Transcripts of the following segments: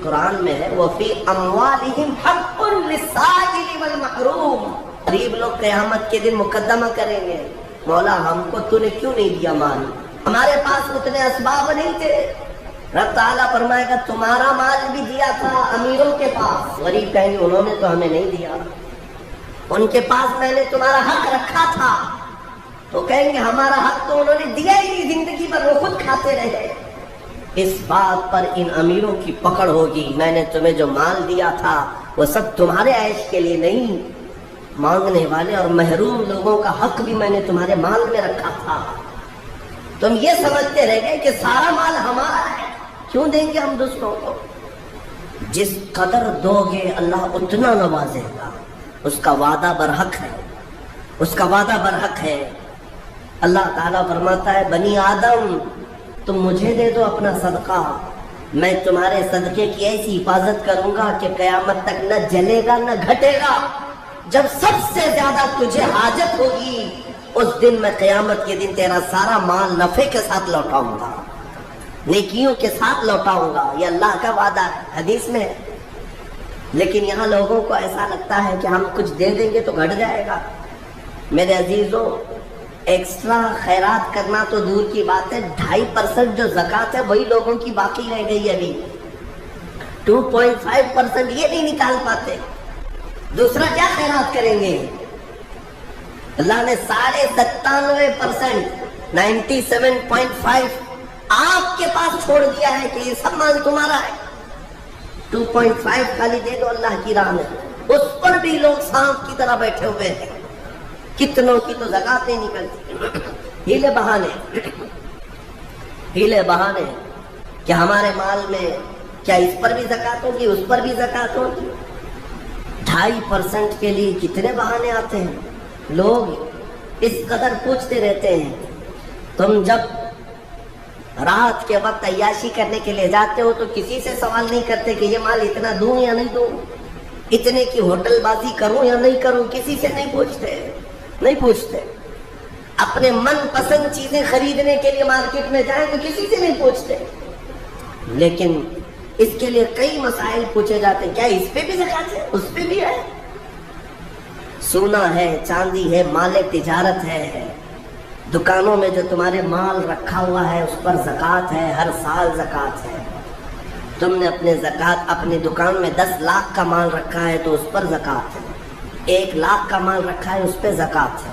قرآن میں ہے وَفِي أَمْوَالِهِمْ حَقٌّ لِلسَّائِلِ وَالْمَحْرُومِ. غریب لوگ قیامت کے دن مقدمہ کریں گے مولا ہم کو تو نے کیوں نہیں دیا مال, ہمارے پاس اتنے اسباب نہیں تھے. رب تعالیٰ فرمائے گا تمہارا مال بھی دیا تھا امیروں کے پاس, غریب کہیں گے انہوں نے تو ہمیں نہیں دیا, ان کے پاس میں نے تمہارا حق رکھا تھا تو کہیں گے ہمارا حق تو انہوں نے دیا ہی نہیں, زندگی پر وہ خود کھاتے رہے. اس بات پر ان امیروں کی پکڑ ہوگی میں نے تمہیں جو مال دیا تھا وہ سب تمہارے عیش کے لیے نہیں, مانگنے والے اور محروم لوگوں کا حق بھی میں نے تمہارے مال میں رکھا تھا. تم یہ سمجھتے رہ گئے کہ سارا مال ہمارا ہے, کیوں دیں گے ہم دوسروں کو؟ جس قدر دو گے اللہ اتنا نوازے گا, اس کا وعدہ برحق ہے, اس کا وعدہ برحق ہے. اللہ تعالیٰ فرماتا ہے بنی آدم تم مجھے دے دو اپنا صدقہ, میں تمہارے صدقے کی ایسی حفاظت کروں گا کہ قیامت تک نہ جلے گا نہ گھٹے گا. جب سب سے زیادہ تجھے حاجت ہوگی اس دن میں قیامت کے دن تیرا سارا مال نفع کے ساتھ لوٹاؤں گا, نیکیوں کے ساتھ لوٹاؤں گا. یہ اللہ کا وعدہ ہے, حدیث میں ہے. لیکن یہاں لوگوں کو ایسا لگتا ہے کہ ہم کچھ دے دیں گے تو گھٹ جائے گا. میرے عزیزوں ایکسٹرا خیرات کرنا تو دور کی بات ہے, 2.5% جو زکوٰۃ ہے وہی لوگوں کی باقی رہ گئی. ابھی 2.5% یہ نہیں نکال پاتے, دوسرا کیا خیرات کریں گے؟ اللہ نے 97% 97.5 آپ کے پاس چھوڑ دیا ہے کہ یہ سب مال تمہارا ہے. 2.5 خالی دے دو اللہ کی راہ میں, اس پر بھی لوگ سانپ کی طرح بیٹھے ہوئے ہیں. کتنوں کی تو زکوٰۃ نہیں نکلتی, ہیلے بہانے کہ ہمارے مال میں کیا اس پر بھی زکوٰۃ ہوگی اس پر بھی زکوٰۃ ہوگی. 2.5% کے لیے کتنے بہانے آتے ہیں. لوگ اس قدر پوچھتے رہتے ہیں. تم جب رات کے وقت عیاشی کرنے کے لیے جاتے ہو تو کسی سے سوال نہیں کرتے کہ یہ مال اتنا دوں یا نہیں دوں, اتنے کی ہوٹل بازی کروں یا نہیں کروں, کسی سے نہیں پوچھتے. اپنے من پسند چیزیں خریدنے کے لیے مارکیٹ میں جائیں تو کسی سے نہیں پوچھتے. لیکن اس کے لیے کئی مسائل پوچھے جاتے ہیں, کیا اس پہ بھی زکوٰۃ ہے, اس پہ بھی ہے. سونا ہے, چاندی ہے, مال تجارت ہے, دکانوں میں جو تمہارے مال رکھا ہوا ہے اس پر زکوٰۃ ہے, ہر سال زکوٰۃ ہے. تم نے اپنے زکوٰۃ اپنی دکان میں 10 لاکھ کا مال رکھا ہے تو اس پر زکوٰۃ ہے. 1 لاکھ کا مال رکھا ہے اس پہ زکوٰۃ ہے.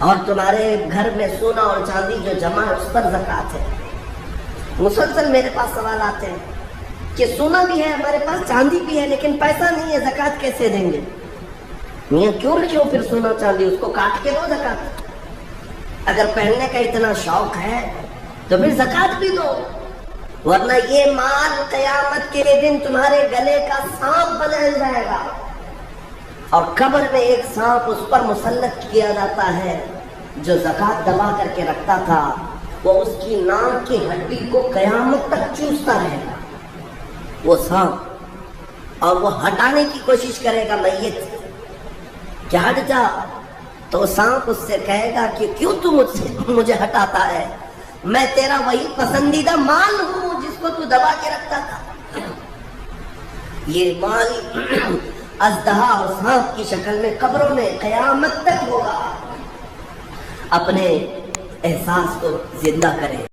اور تمہارے گھر میں سونا اور چاندی جو جمع ہے اس پر زکوٰۃ ہے. مسلسل میرے پاس سوال آتے ہیں کہ سونا بھی ہے ہمارے پاس, چاندی بھی ہے, لیکن پیسہ نہیں ہے, زکوٰۃ کیسے دیں گے؟ میاں کیوں رکھے ہو پھر سونا چاندی, اس کو کاٹ کے دو زکوٰۃ. اگر پہننے کا اتنا شوق ہے تو پھر زکوٰۃ بھی دو, ورنہ یہ مال قیامت کے دن تمہارے گلے کا سانپ بدل جائے گا. اور قبر میں ایک سانپ اس پر مسلط کیا جاتا ہے جو زکوٰۃ دبا کر کے رکھتا تھا, وہ اس کی ناک کی ہڈی کو قیامت تک چوستا رہے گا وہ سانپ, اور وہ ہٹانے کی کوشش کرے گا میت کہ ہٹ جا, تو سانپ اس سے کہے گا کہ کیوں تو مجھے ہٹاتا ہے, میں تیرا وہی پسندیدہ مال ہوں جس کو تو دبا کے رکھتا تھا. یہ مال اژدہا اور سانپ کی شکل میں قبروں میں قیامت تک ہوگا. اپنے احساس کو زندہ کریں.